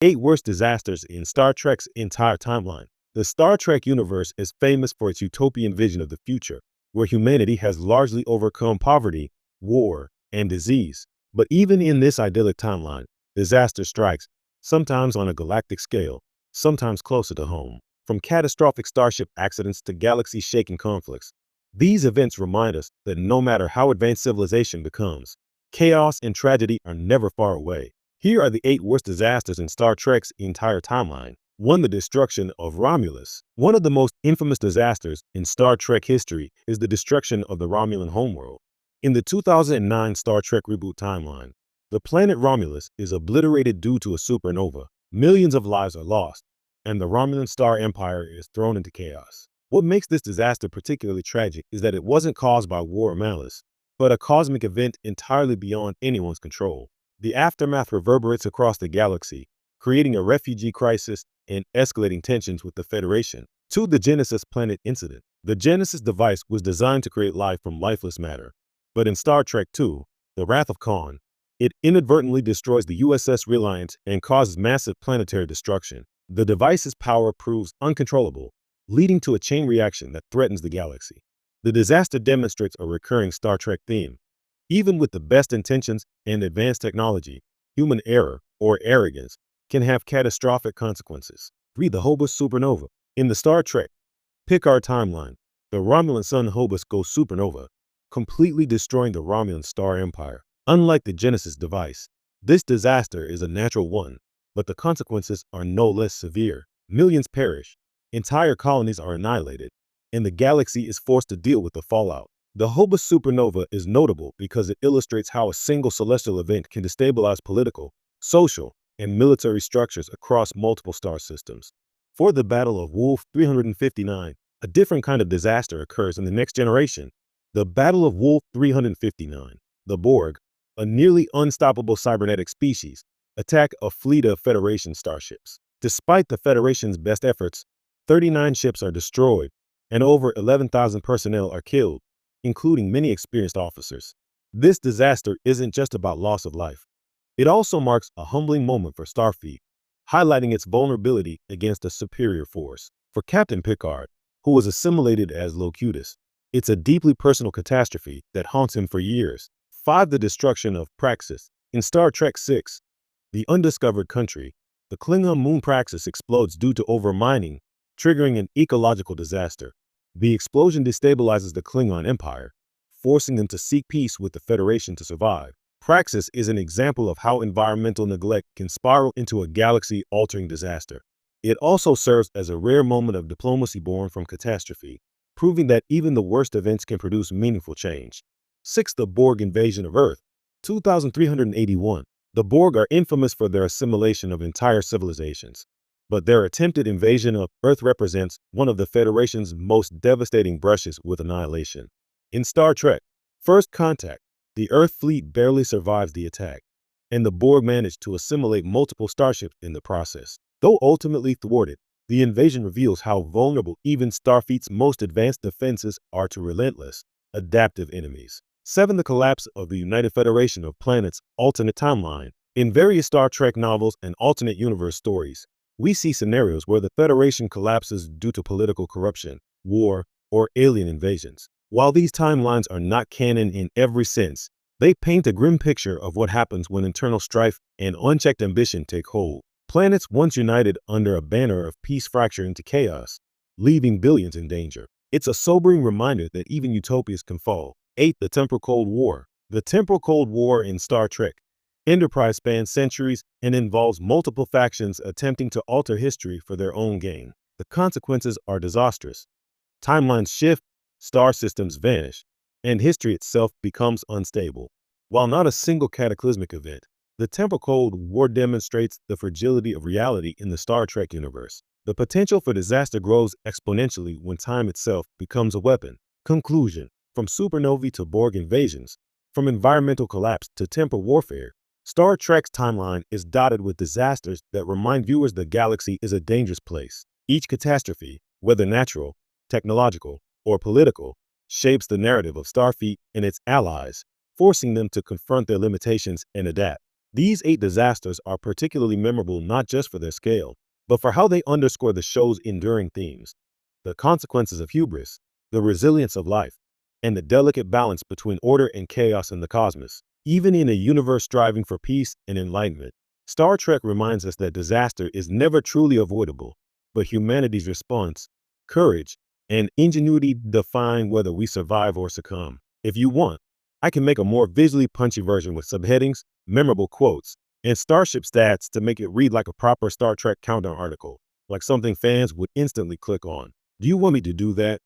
8 worst disasters in Star Trek's entire timeline. The Star Trek universe is famous for its utopian vision of the future, where humanity has largely overcome poverty, war, and disease. But even in this idyllic timeline, disaster strikes, sometimes on a galactic scale, sometimes closer to home. From catastrophic starship accidents to galaxy-shaking conflicts, these events remind us that no matter how advanced civilization becomes, chaos and tragedy are never far away. Here are the 8 worst disasters in Star Trek's entire timeline. 1. The destruction of Romulus. One of the most infamous disasters in Star Trek history is the destruction of the Romulan homeworld. In the 2009 Star Trek reboot timeline, the planet Romulus is obliterated due to a supernova. Millions of lives are lost, and the Romulan star empire is thrown into chaos. What makes this disaster particularly tragic is that it wasn't caused by war or malice, but a cosmic event entirely beyond anyone's control. The aftermath reverberates across the galaxy, creating a refugee crisis and escalating tensions with the Federation. 2. The Genesis Planet Incident. The Genesis device was designed to create life from lifeless matter, but in Star Trek II, The Wrath of Khan, it inadvertently destroys the USS Reliance and causes massive planetary destruction. The device's power proves uncontrollable, leading to a chain reaction that threatens the galaxy. The disaster demonstrates a recurring Star Trek theme. Even with the best intentions and advanced technology, human error or arrogance can have catastrophic consequences. 3. The Hobus Supernova. In the Star Trek Picard timeline, the Romulan sun Hobus goes supernova, completely destroying the Romulan star empire. Unlike the Genesis device, this disaster is a natural one, but the consequences are no less severe. Millions perish, entire colonies are annihilated, and the galaxy is forced to deal with the fallout. The Hobus supernova is notable because it illustrates how a single celestial event can destabilize political, social, and military structures across multiple star systems. For the Battle of Wolf 359, a different kind of disaster occurs in the next generation. The Battle of Wolf 359. The Borg, a nearly unstoppable cybernetic species, attack a fleet of Federation starships. Despite the Federation's best efforts, 39 ships are destroyed, and over 11,000 personnel are killed, including many experienced officers. This disaster isn't just about loss of life. It also marks a humbling moment for Starfleet, highlighting its vulnerability against a superior force. For Captain Picard, who was assimilated as Locutus, it's a deeply personal catastrophe that haunts him for years. 5. The destruction of Praxis. In Star Trek VI, The Undiscovered Country, the Klingon moon Praxis explodes due to overmining, triggering an ecological disaster. The explosion destabilizes the Klingon Empire, forcing them to seek peace with the Federation to survive. Praxis is an example of how environmental neglect can spiral into a galaxy-altering disaster. It also serves as a rare moment of diplomacy born from catastrophe, proving that even the worst events can produce meaningful change. 6. The Borg invasion of Earth. 2381. The Borg are infamous for their assimilation of entire civilizations, but their attempted invasion of Earth represents one of the Federation's most devastating brushes with annihilation. In Star Trek First Contact, the Earth fleet barely survives the attack, and the Borg manage to assimilate multiple starships in the process. Though ultimately thwarted, the invasion reveals how vulnerable even Starfleet's most advanced defenses are to relentless, adaptive enemies. 7. The collapse of the United Federation of Planets alternate timeline. In various Star Trek novels and alternate universe stories, we see scenarios where the Federation collapses due to political corruption, war, or alien invasions. While these timelines are not canon in every sense, they paint a grim picture of what happens when internal strife and unchecked ambition take hold. Planets once united under a banner of peace fracture into chaos, leaving billions in danger. It's a sobering reminder that even utopias can fall. 8. The Temporal Cold War. The Temporal Cold War in Star Trek Enterprise spans centuries and involves multiple factions attempting to alter history for their own gain. The consequences are disastrous. Timelines shift, star systems vanish, and history itself becomes unstable. While not a single cataclysmic event, the Temporal Cold War demonstrates the fragility of reality in the Star Trek universe. The potential for disaster grows exponentially when time itself becomes a weapon. Conclusion. From supernovae to Borg invasions, from environmental collapse to temporal warfare, Star Trek's timeline is dotted with disasters that remind viewers the galaxy is a dangerous place. Each catastrophe, whether natural, technological, or political, shapes the narrative of Starfleet and its allies, forcing them to confront their limitations and adapt. These 8 disasters are particularly memorable not just for their scale, but for how they underscore the show's enduring themes: the consequences of hubris, the resilience of life, and the delicate balance between order and chaos in the cosmos. Even in a universe striving for peace and enlightenment, Star Trek reminds us that disaster is never truly avoidable, but humanity's response, courage, and ingenuity define whether we survive or succumb. If you want, I can make a more visually punchy version with subheadings, memorable quotes, and starship stats to make it read like a proper Star Trek countdown article, like something fans would instantly click on. Do you want me to do that?